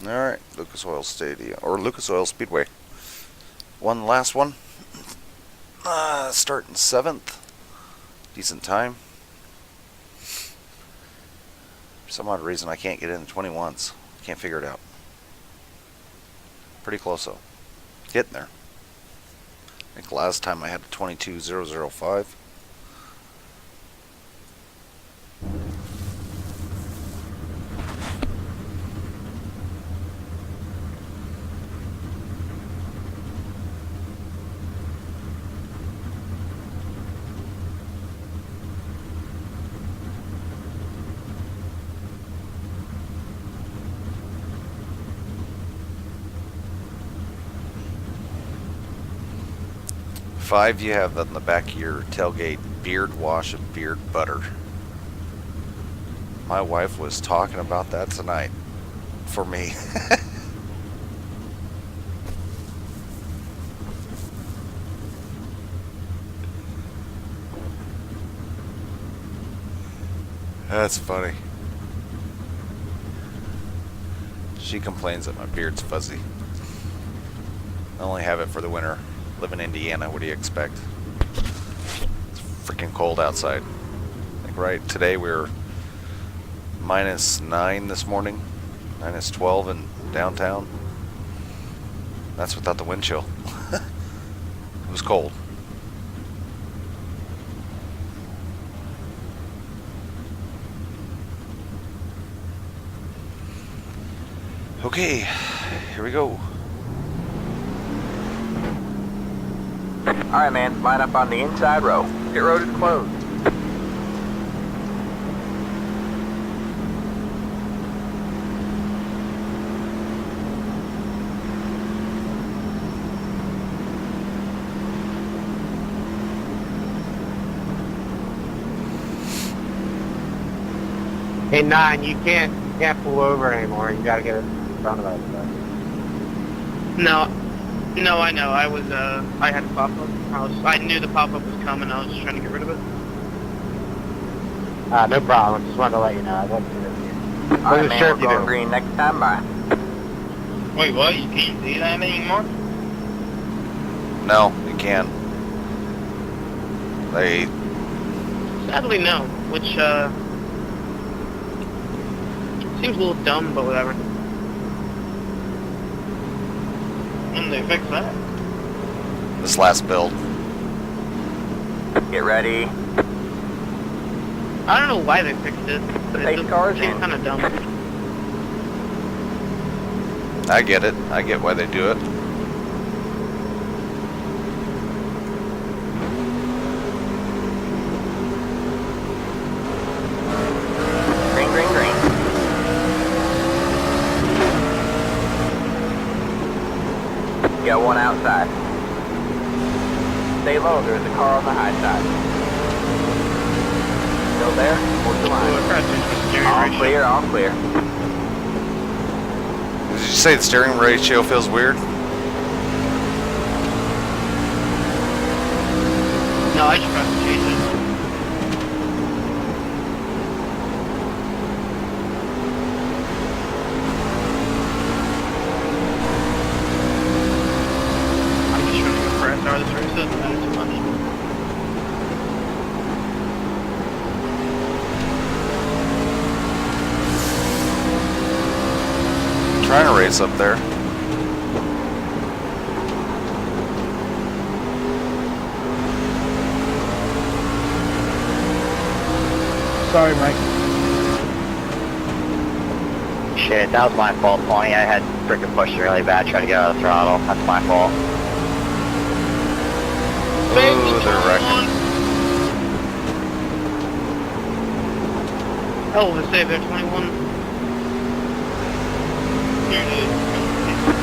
Alright, Lucas Oil Stadium, or Lucas Oil Speedway. One last one. Starting 7th. Decent time. For some odd reason I can't get in the 21s. Can't figure it out. Pretty close though. Getting there. I think last time I had a 22.005. Five, you have on the back of your tailgate beard wash and beard butter. My wife was talking about that tonight for me. That's funny. She complains that my beard's fuzzy. I only have it for the winter. Live in Indiana, what do you expect? It's freaking cold outside. Like right today we were -9 this morning, -12 in downtown. That's without the wind chill. It was cold. Okay, here we go. Alright, man, line up on the inside row. Pit road is closed. Hey, 9, you can't pull over anymore. You gotta get in front of us. No, I know. I had a pop-up. I knew the pop-up was coming. I was just trying to get rid of it. No problem. Just wanted to let you know. I wasn't doing it. Alright, man, we're going green next time. Bye. Wait, what? You can't see that anymore? No, you can't. They Sadly, no. Which, seems a little dumb, but whatever. When they fix that? this last build. Get ready. I don't know why they fixed it, but Take it cars seems in. kind of dumb. I get it. I get why they do it. Green, green, green. Got one outside. Stay low, there's a car on the high side. Still there? Hold the line. All clear, all clear. Did you say the steering ratio feels weird? No, I just pressed change it. I'm just trying to go for SR this race, doesn't matter too much. Trying to race up there. Sorry, Mike. Shit, that was my fault, Tony. I had freaking pushed it really bad trying to get out of the throttle. That's my fault. Ooh, they're wrecking. Hell of a save there, 21. Here it is.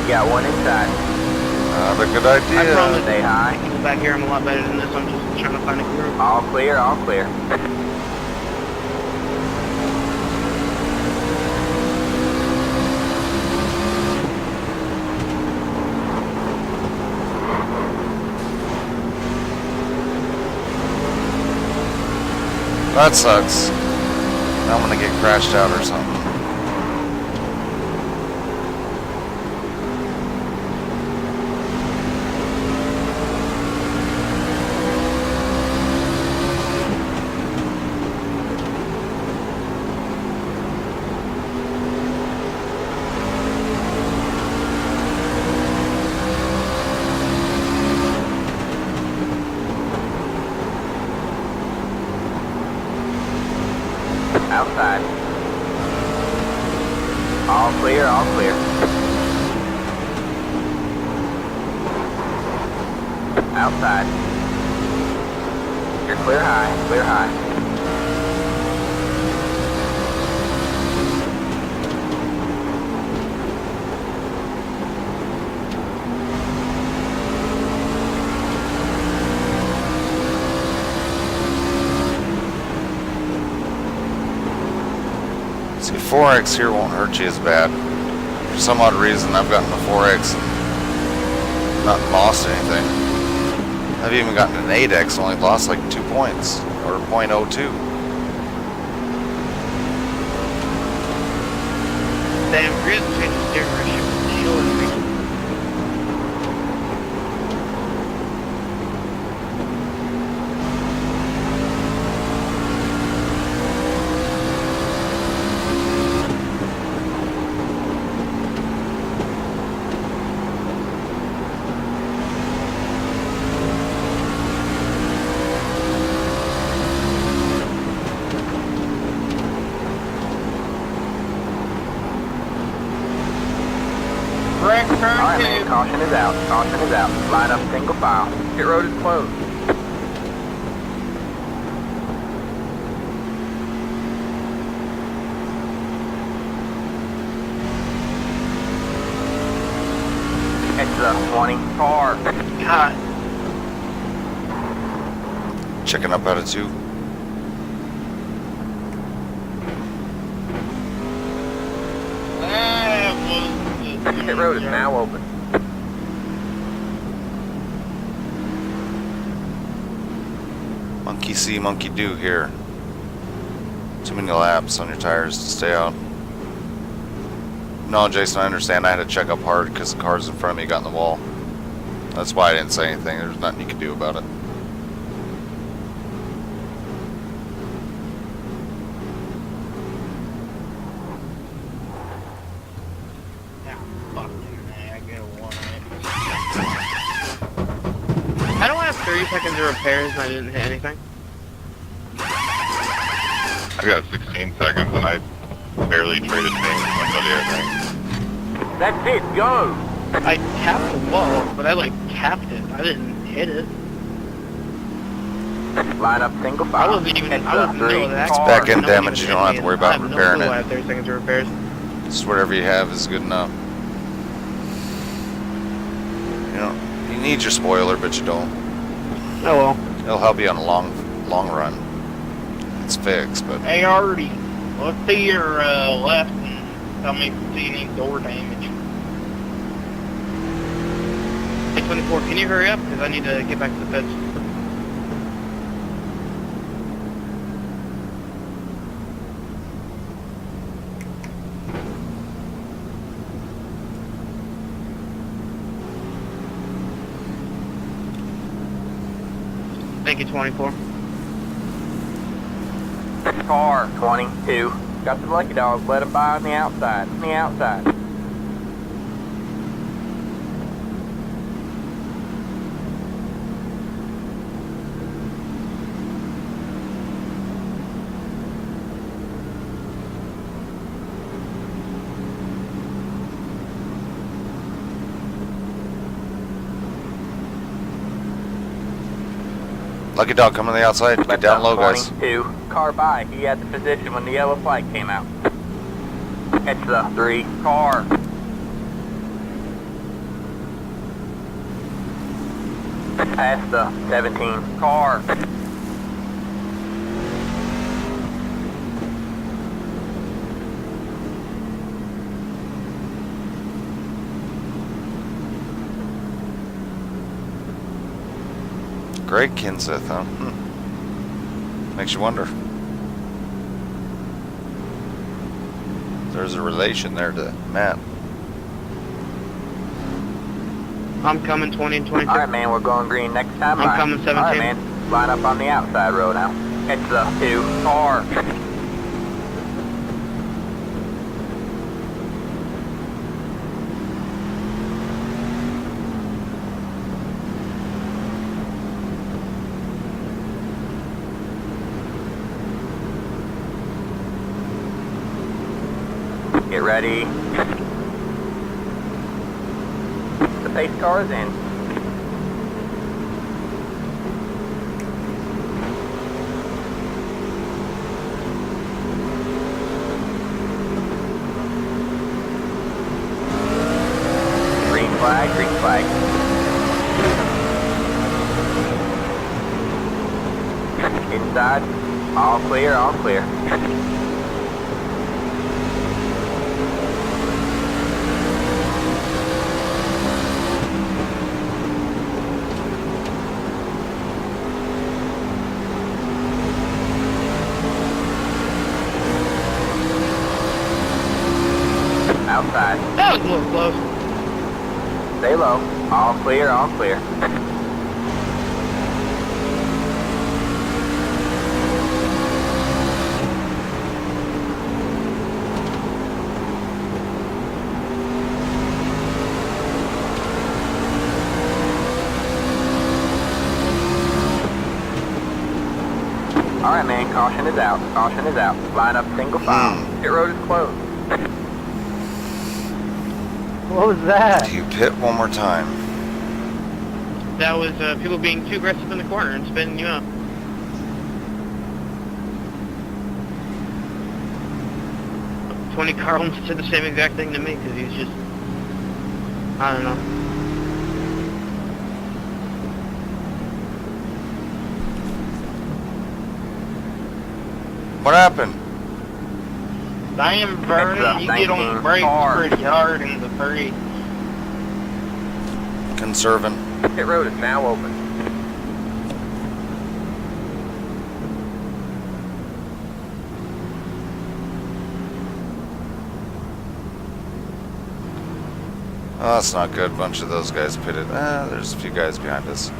Got one inside. Not a good I idea. promise. Stay high. People back here, I'm a lot better than this. I'm just trying to find a group. All clear, all clear. That sucks. Now I'm gonna get crashed out or something. outside. All clear, all clear. Outside. You're clear high, clear high. See, 4X here won't hurt you as bad. For some odd reason, I've gotten the 4X and not lost anything. I've even gotten an 8X and only lost like 2 points, or .02. Damn, Grizz changed the steering ratio. Sure. Alright man, caution is out, caution is out. Line up single file. Pit road is closed. It's the 20 car. God. Checking up out of 2. Pit road is now open. Monkey see, monkey do here. Too many laps on your tires to stay out. No, Jason, I understand. I had to check up hard because the cars in front of me got in the wall. That's why I didn't say anything. There's nothing you can do about it. I don't have 30 seconds of repairs and I didn't hit anything. I got 16 seconds and I barely traded things with somebody, I think. That's it, go! I tapped the wall, but I like tapped it. I didn't hit it. Line up single I file. wasn't even. It's I wasn't the middle of three that. car. Back-end No one damage, even you don't hit have to me, worry and about I have repairing no clue it. I have 30 seconds of repairs. Just whatever you have is good enough. You know, you need your spoiler, but you don't. Oh well. It'll help you on a long run. It's fixed, but Hey, Artie, look to your left and tell me if you see any door damage. Hey, 24, can you hurry up? Because I need to get back to the pits. Thank you, 24. Car 22. Got the lucky dogs. Let them by on the outside. On the outside. Lucky dog coming on the outside. Get Left down up low, guys. 22. Car by. He had the position when the yellow flag came out. It's the 3 car. Past the 17 car. Greg Kinseth, huh? Makes you wonder. There's a relation there to Matt. I'm coming 20 and 22. Alright man, we're going green next time. I'm coming 17. Alright man, line up on the outside road now. It's the 2 car. Get ready. The pace car is in. Green flag, green flag. Inside, all clear, all clear. Outside. That was a little close. Stay low. All clear, all clear. Alright man, caution is out. Caution is out. Line up single file. Pit road is closed. What was that? You pit one more time. That was people being too aggressive in the corner and spinning you up. Tony Carlin said the same exact thing to me because he's just, I don't know. What happened? I am burning. You get on the brakes pretty hard in the 3. Conserving. Pit road is now open. Oh, that's not good. A bunch of those guys pitted. There's a few guys behind us.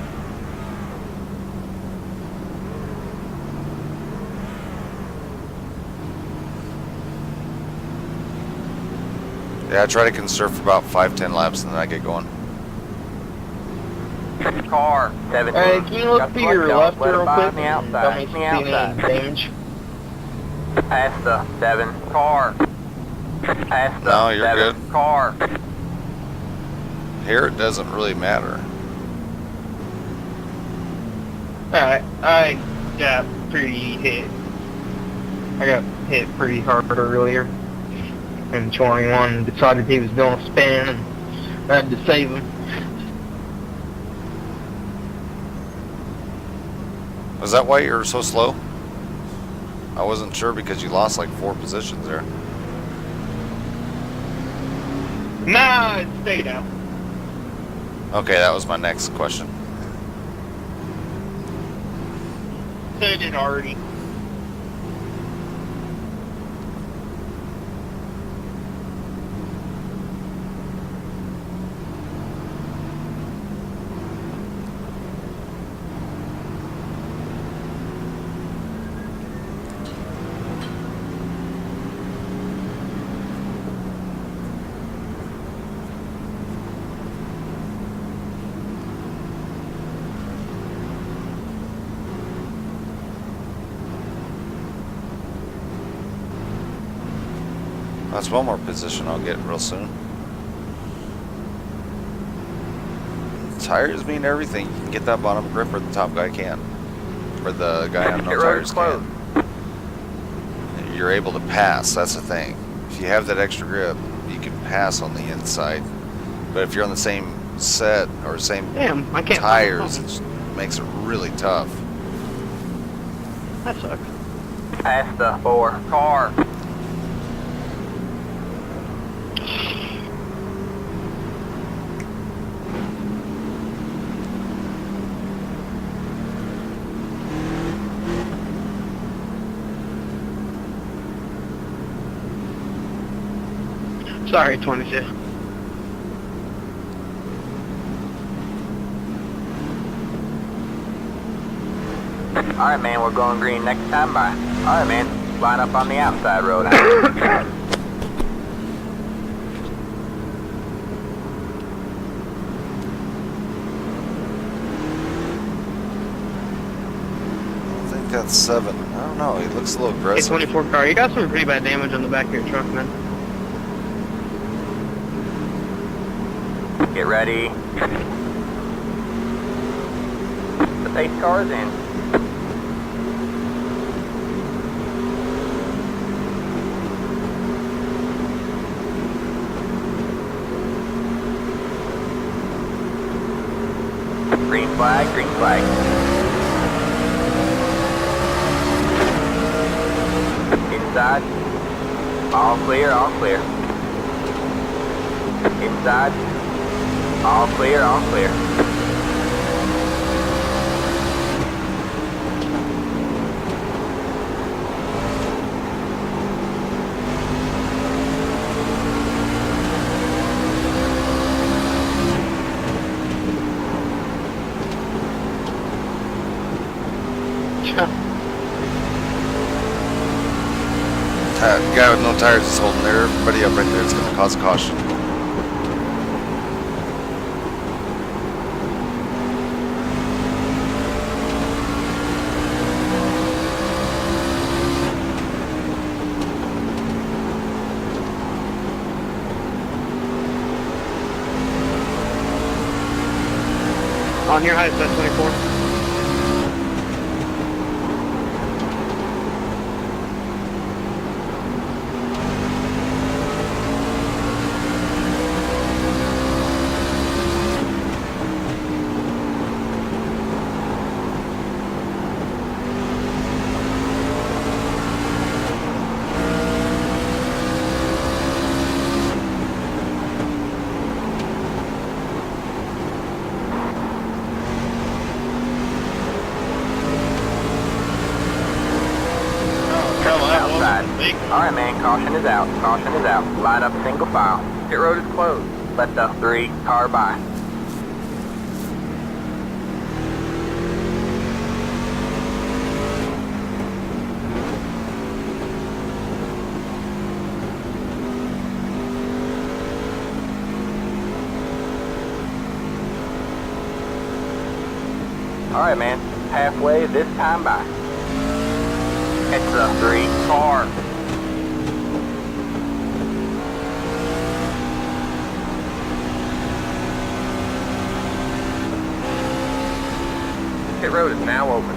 Yeah, I try to conserve for about 5-10 laps and then I get going. Car 17. Hey, can you look to your left real quick? On the outside. Tell me if you see any damage. Past the 7 car. Past the No, you're 7 good. car. Here it doesn't really matter. Alright, I got pretty hit. I got hit pretty hard earlier. And 21 decided he was going to spin and I had to save him. Was that why you were so slow? I wasn't sure because you lost like 4 positions there. Nah, it stayed out. Okay, that was my next question. So it did already. That's one more position I'll get real soon. Tires mean everything. You can get that bottom grip or the top guy can. Or the guy on no tires can. You're able to pass, that's the thing. If you have that extra grip, you can pass on the inside. But if you're on the same set or same Damn, I can't tires, it makes it really tough. That sucks. Past the 4 car. Sorry, 22. Alright man, we're going green next time by. Alright man, line up on the outside road. I think that's 7. I don't know, he looks a little Hey, aggressive. 24 car, you got some pretty bad damage on the back of your truck, man. Get ready. The pace car's in. Green flag, green flag. Inside. All clear, all clear. Inside. All clear, all clear. Guy with no tires is holding everybody up right there. It's going to cause caution. On your height, that's 24. Alright man, caution is out, caution is out. Line up single file. Pit road is closed. Let the 3 car by. Alright man, halfway this time by. It's the 3 car. Pit road is now open.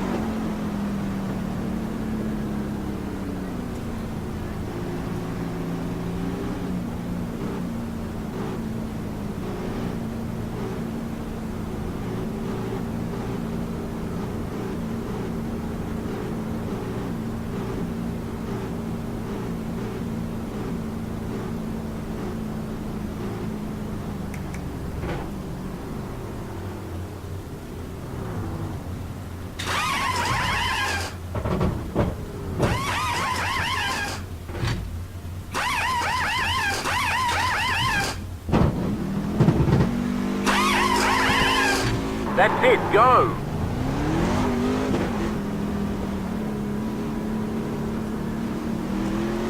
That's it, go!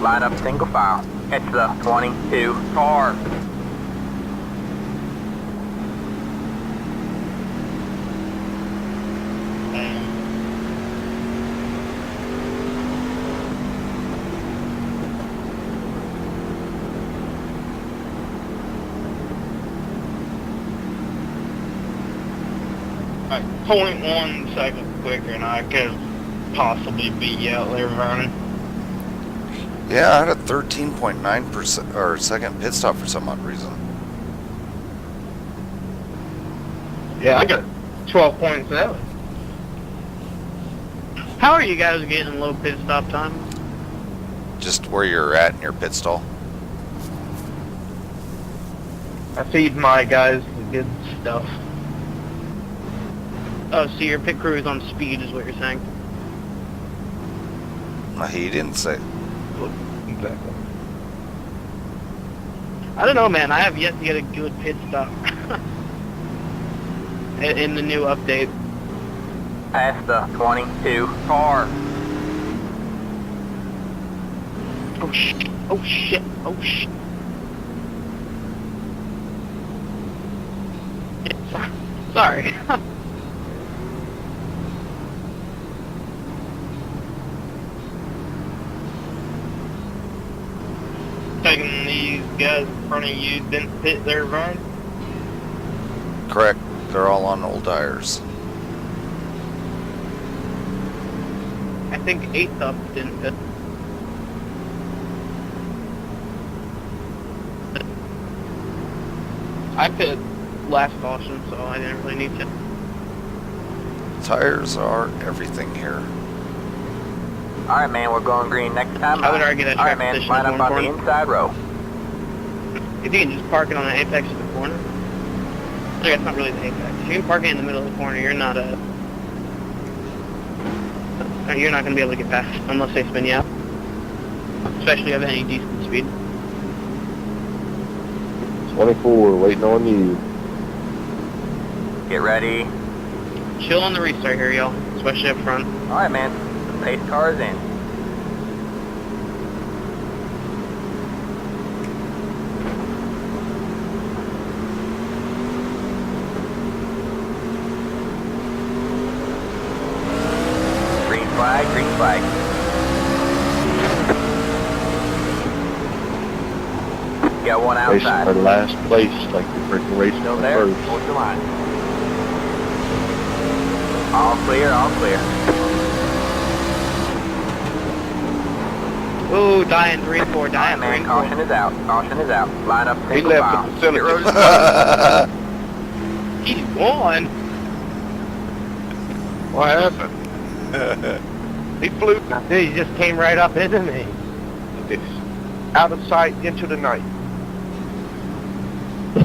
Line up single file. It's the 22 car. Like 0.1 second quicker and I could possibly beat you out there, Vernon. Yeah, I had a 13.9% or second pit stop for some odd reason. Yeah, I got 12.7. How are you guys getting low pit stop time? Just where you're at in your pit stall. I feed my guys the good stuff. Oh, so your pit crew is on speed is what you're saying? He didn't say. Exactly. I don't know, man. I have yet to get a good pit stop in the new update. Past the 22 car. Oh shit! Oh shit! Oh shit! Sorry. Taking these guys in front of you didn't pit their run. Correct. They're all on old tires. I think 8th up didn't fit. I fit last caution, so I didn't really need to. Tires are everything here. Alright, man, we're going green next time. I would argue that Alright, track man, position line is up more on the important. inside row. If you can just park it on the apex of the corner. I guess not really the apex. If you can park it in the middle of the corner, you're not going to be able to get past unless they spin you out. Especially if you have any decent speed. 24, waiting on you. Get ready. Chill on the restart here, y'all. Especially up front. Alright, man, the pace car is in. Green flag, green flag. Got one Racing outside. for last place, like you're freaking racing Still for there? first. Hold your line. All clear, all clear. Ooh, dying 3-4, Alright, dying man, 3-4. caution is out. Caution is out. Line up He single left file. the facility. Pit road is He's won. What happened? He flew Dude, he just came right up into me. out of sight into the night.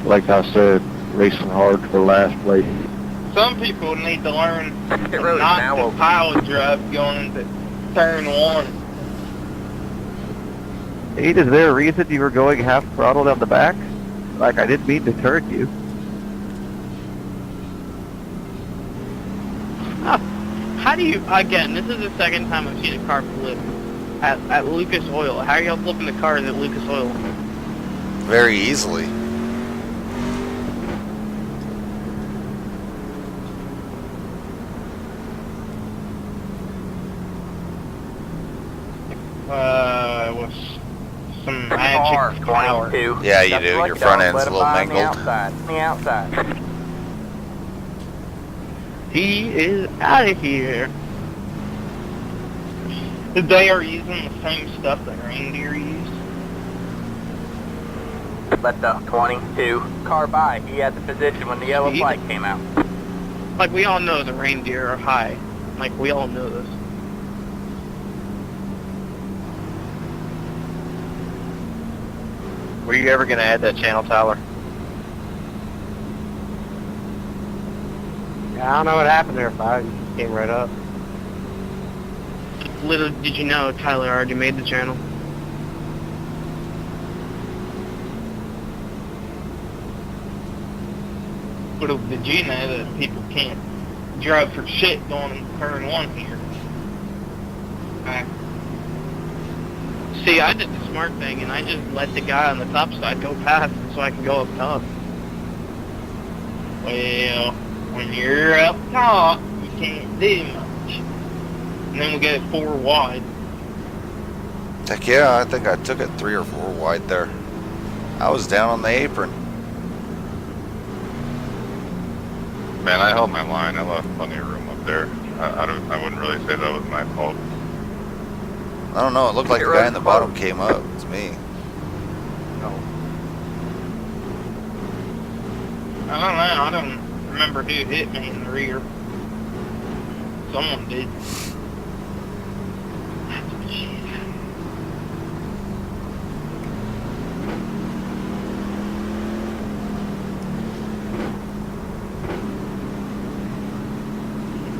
Like I said, racing hard for last place. Some people need to learn Pit road is not now to open. pile drive going into turn 1. Hey, is there a reason you were going half throttle down the back? Like, I didn't mean to turn you. How do you, again, this is the second time I've seen a car flip at Lucas Oil. How are y'all flipping the cars at Lucas Oil? Very easily. With some Car, magic power. 22. Yeah, you Just do. like Your it, front don't end's let a it little fly on the mangled. outside. On the outside. He is out of here. They are using the same stuff that reindeer use. Let the 22 car by. He had the position when the yellow Speed? flag came out. Like, we all know the reindeer are high. Like, we all know this. Were you ever going to add that channel, Tyler? Yeah, I don't know what happened there, Fire. You just came right up. Little did you know, Tyler already made the channel. Little did you know that people can't drive for shit going in turn 1 here. See, I did the smart thing, and I just let the guy on the top side go past so I can go up top. Well, when you're up top, you can't do much. And then we get 4 wide. Heck yeah, I think I took it 3 or 4 wide there. I was down on the apron. Man, I held my line. I left plenty of room up there. I wouldn't really say that was my fault. I don't know. It looked like the guy in the bottom came up. It's me. I don't know, I don't remember who hit me in the rear. Someone did.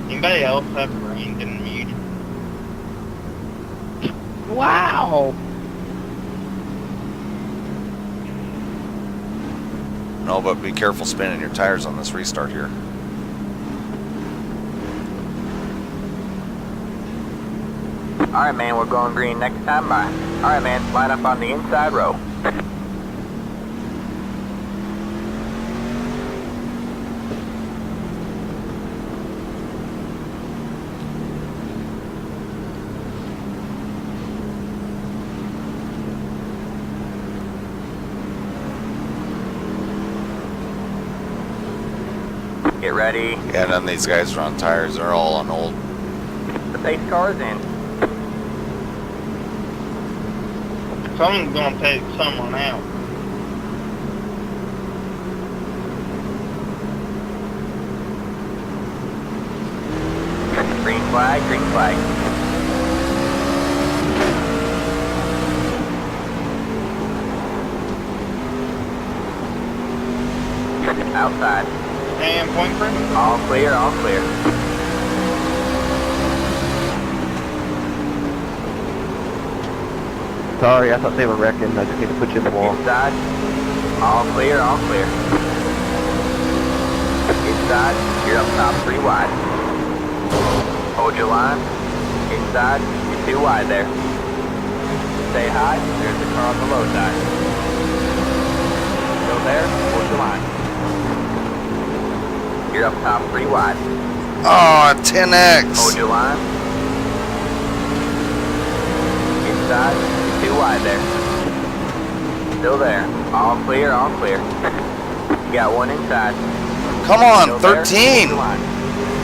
Anybody else have rained in mute? Wow! No, but be careful spinning your tires on this restart here. Alright, man, we're going green next time by. Alright, man, line up on the inside row. Get ready. Yeah, none of these guys are on tires. They're all on old. The pace car's in. Someone's gonna take someone out. Green flag, green flag. Outside. And point for him. All clear, all clear. Sorry, I thought they were wrecking. I just need to put you in the wall. Inside. All clear, all clear. Inside. You're up top 3 wide. Hold your line. Inside. You're 2 wide there. Stay high. There's the car on the low side. Still there. Hold your line. You're up top 3 wide. Oh, 10X. Hold your line. Inside. You're 2 wide there. Still there. All clear, all clear. You got 1 inside. Come on, Still there. 13. Hold your line.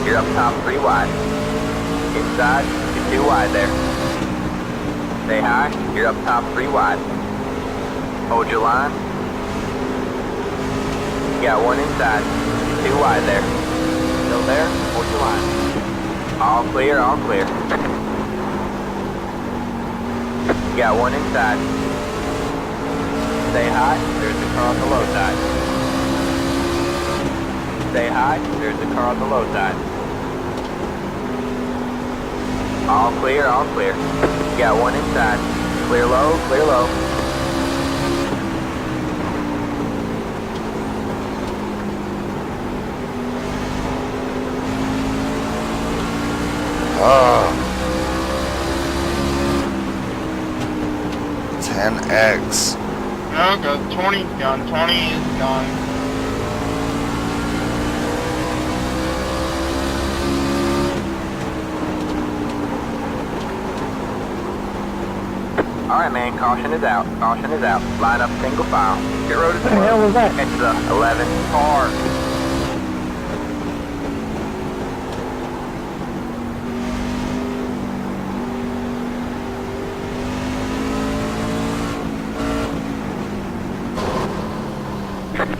You're up top 3 wide. Inside, you're 2 wide there. Stay high, you're up top 3 wide. Hold your line. You got 1 inside. You're 2 wide there. Still there, hold your line. All clear, all clear. You got 1 inside. Stay high, there's the car on the low side. Stay high, there's the car on the low side. All clear, all clear. You got 1 inside. Clear low, clear low. Oh. 10X. No, go 20's gone. 20 is gone. Alright man, caution is out. Caution is out. Line up single file. Pit road is closed. What the hell was that? It's the 11 car.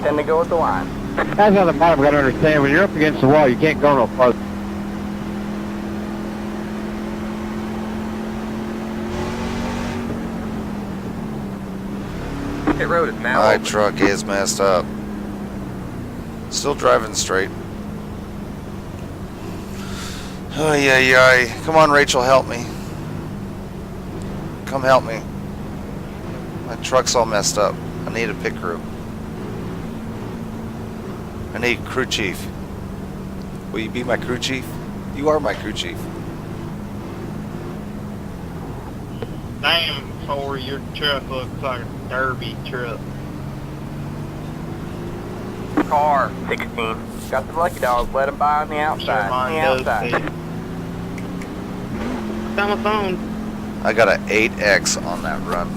Tend to go with the line. That's how the bottom got to understand. When you're up against the wall, you can't go no farther. Pit road is now My open. truck is messed up. Still driving straight. Oh, yeah. Come on, Rachel, help me. Come help me. My truck's all messed up. I need a pit crew. I need crew chief. Will you be my crew chief? You are my crew chief. Damn, Corey, your truck looks like a derby truck. Car 16. Got some lucky dogs. Let them by on the outside. On the outside. Got my phone. I got an 8X on that run.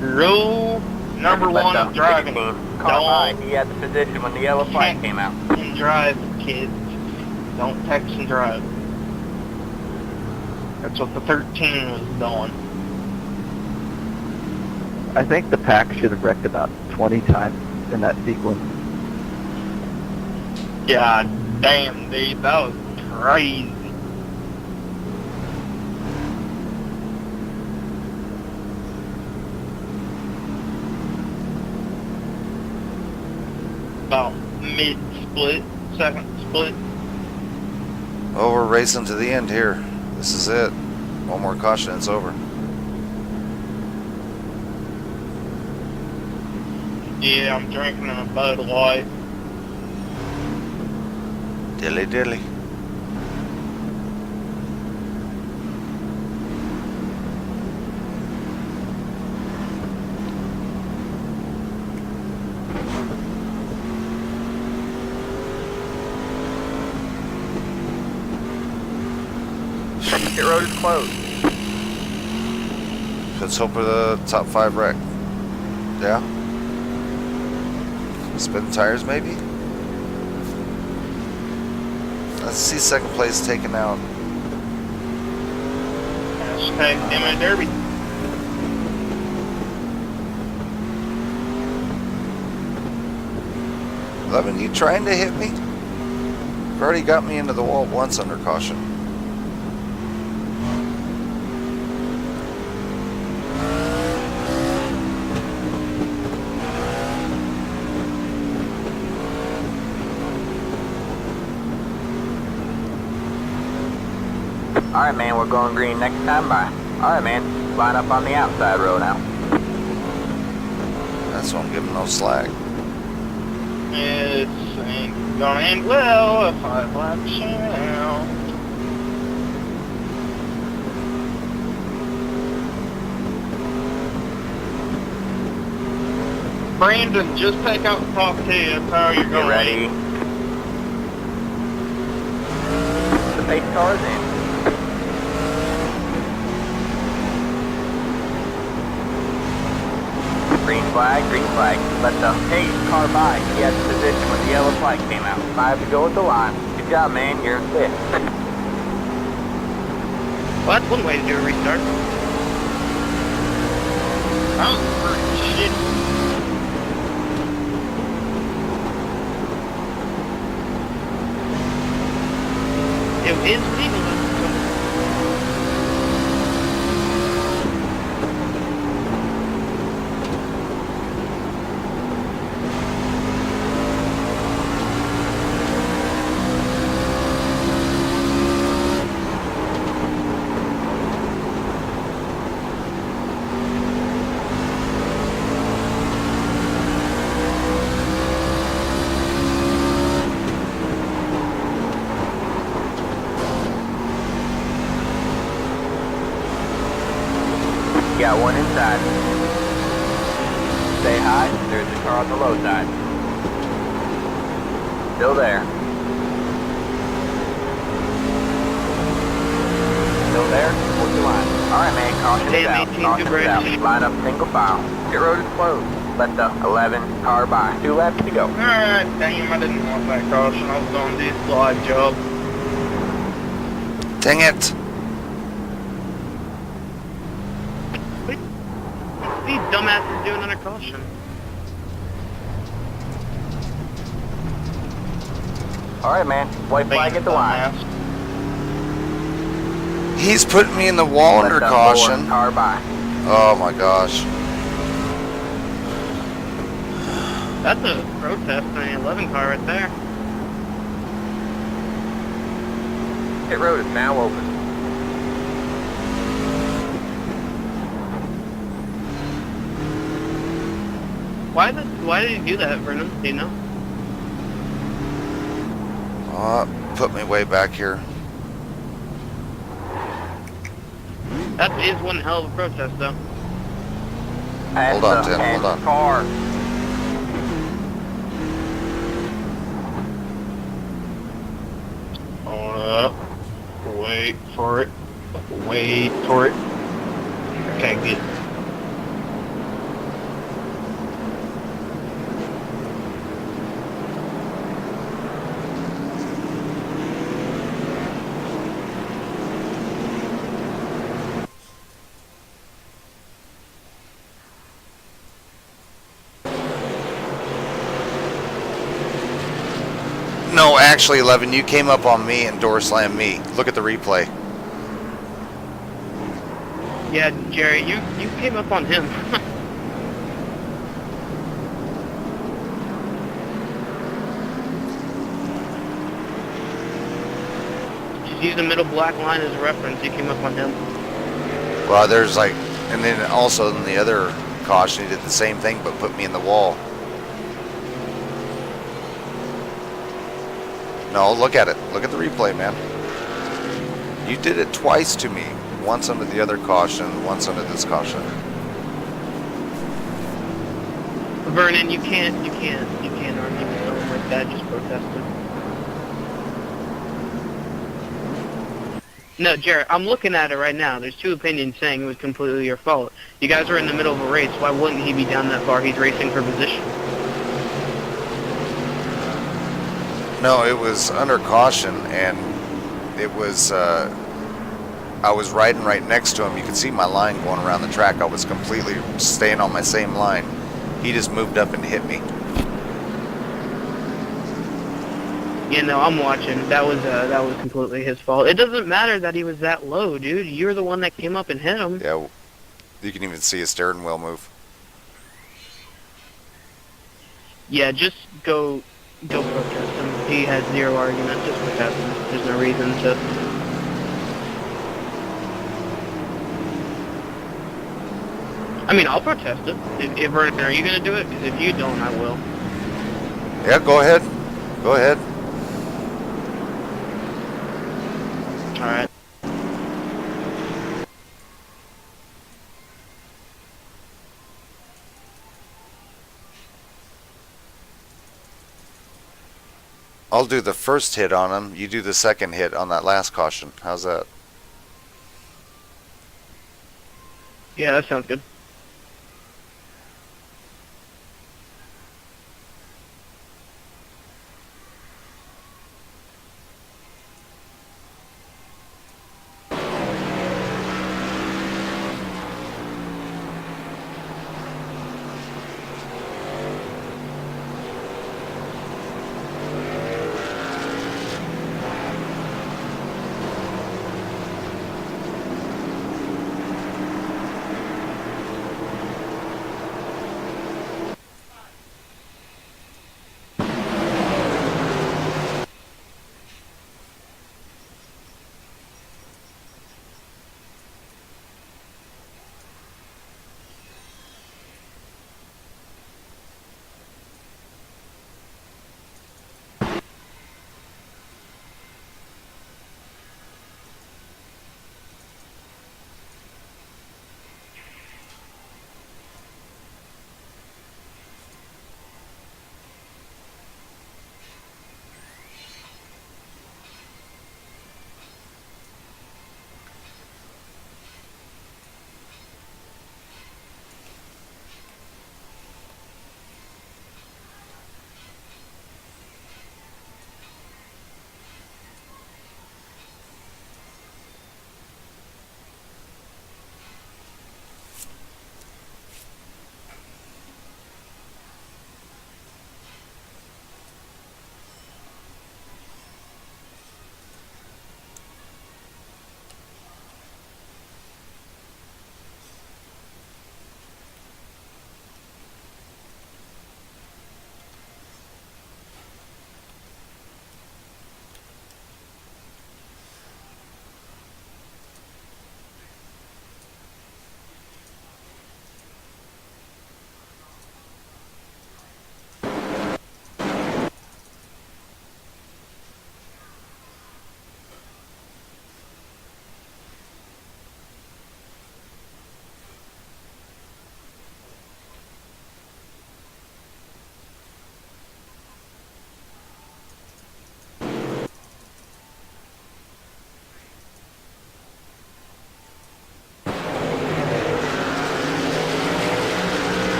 Rule number Left 1 up of driving. 16. Car behind. He had the position when the yellow flag came out. And drive, kids. Don't text and drive. That's what the 13 was doing. I think the pack should have wrecked about 20 times in that sequence. God damn, dude, that was crazy. About mid-split, second split. Oh, we're racing to the end here. This is it. One more caution, it's over. Yeah, I'm drinking a Bud Light. Dilly dilly. Pit road is closed. Let's hope for the top 5 wreck. Yeah. Spin tires, maybe? Let's see second place taken out. Hashtag Damn Derby. Levin, you trying to hit me? You've already got me into the wall once under caution. Alright, man, we're going green next time by. Alright, man, line up on the outside row now. That's why I'm giving no slack. It's ain't gonna end well if I laps out. Brandon, just take out the top 10. How are you You going? ready? The pace car's in. Green flag. Let the pace car by. He had position when the yellow flag came out. 5 to go at the line. Good job, man. You're in 5th. Well, that's one way to do a restart. That was pretty shitty. It is legal. Got one inside. Stay high. There's a car on the low side. Still there. Still there. Towards the line. Alright, man. Caution Damn, out. 18 Caution good out. race. Line up single file. Pit road is closed. Let the 11 car by. 2 laps to go. Alright, damn, I didn't want that caution. I was gonna do the slide job. Dang it! What are these dumbasses doing under caution? Alright, man. White flag at the line. He's putting me in the wall Let under the caution. 4 car by. Oh my gosh. That's a protest on the 11 car right there. Pit road is now open. Why did he do that, Vernon? Do you know? Put me way back here. That is one hell of a protest, though. Hold on, Tim, hold on. Car. Hold up. Wait for it. Wait for it. Okay, good. No, actually, 11, you came up on me and door slammed me. Look at the replay. Yeah, Jerry, you came up on him. Just use the middle black line as a reference. You came up on him. Well, there's like, and then also in the other caution, he did the same thing, but put me in the wall. No, look at it. Look at the replay, man. You did it twice to me. Once under the other caution, once under this caution. Vernon, you can't argue with someone like that. Just protest it. No, Jarrett, I'm looking at it right now. There's two opinions saying it was completely your fault. You guys were in the middle of a race. Why wouldn't he be down that far? He's racing for position. No, it was under caution, and it was, I was riding right next to him. You could see my line going around the track. I was completely staying on my same line. He just moved up and hit me. Yeah, no, I'm watching. That was completely his fault. It doesn't matter that he was that low, dude. You're the one that came up and hit him. Yeah, you can even see his steering wheel move. Yeah, just go protest him. He has zero argument. Just protest him. There's no reason to. I mean, I'll protest it. If Vernon, are you gonna do it? Because if you don't, I will. Yeah, go ahead. Go ahead. All right. I'll do the first hit on him. You do the second hit on that last caution. How's that? Yeah, that sounds good.